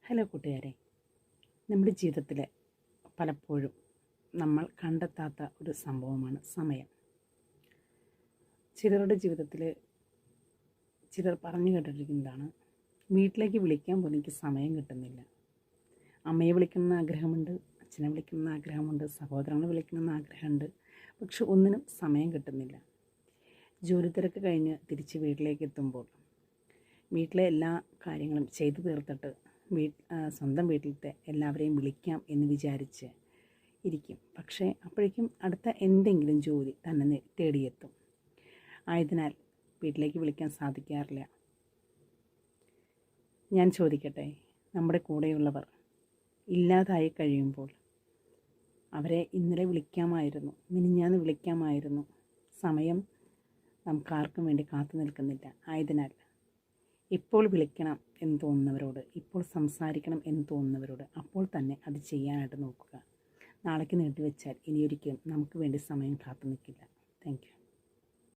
Hello കൂട്ടുകാരെ, നമ്മുടെ ജീവിതത്തിൽ പലപ്പോഴും നമ്മൾ കണ്ടെത്താത്ത ഒരു സംഭവമാണ് സമയം. ചിലരുടെ ജീവിതത്തിൽ ചിലർ പറഞ്ഞു കേട്ടിരിക്കുന്നതാണ്, വീട്ടിലേക്ക് വിളിക്കാൻ പോലും എനിക്ക് സമയം കിട്ടുന്നില്ല. അമ്മയെ വിളിക്കണമെന്ന് ആഗ്രഹമുണ്ട്, അച്ഛനെ വിളിക്കണമെന്ന് ആഗ്രഹമുണ്ട്, സഹോദരങ്ങളെ വിളിക്കണമെന്ന് ആഗ്രഹമുണ്ട്, പക്ഷെ ഒന്നിനും സമയം കിട്ടുന്നില്ല. ജോലി തിരക്ക് കഴിഞ്ഞ് തിരിച്ച് വീട്ടിലേക്ക് എത്തുമ്പോൾ വീട്ടിലെ എല്ലാ കാര്യങ്ങളും ചെയ്തു തീർത്തിട്ട് സ്വന്തം വീട്ടിലത്തെ എല്ലാവരെയും വിളിക്കാം എന്ന് വിചാരിച്ച് ഇരിക്കും. പക്ഷേ അപ്പോഴേക്കും അടുത്ത എന്തെങ്കിലും ജോലി തന്നെ തേടിയെത്തും. ആയതിനാൽ വീട്ടിലേക്ക് വിളിക്കാൻ സാധിക്കാറില്ല. ഞാൻ ചോദിക്കട്ടെ, നമ്മുടെ കൂടെയുള്ളവർ ഇല്ലാതായി കഴിയുമ്പോൾ അവരെ ഇന്നലെ വിളിക്കാമായിരുന്നു, മിനിഞ്ഞാന്ന് വിളിക്കാമായിരുന്നു. സമയം നമുക്കാർക്കും വേണ്ടി കാത്തു നിൽക്കുന്നില്ല. ആയതിനാൽ ഇപ്പോൾ വിളിക്കണം എന്ന് തോന്നുന്നവരോട്, ഇപ്പോൾ സംസാരിക്കണം എന്ന് തോന്നുന്നവരോട് അപ്പോൾ തന്നെ അത് ചെയ്യാനായിട്ട് നോക്കുക. നാളേക്ക് നീട്ടിവെച്ചാൽ ഇനിയൊരിക്കലും നമുക്ക് വേണ്ടി സമയം കാത്തു നിൽക്കില്ല. Thank you.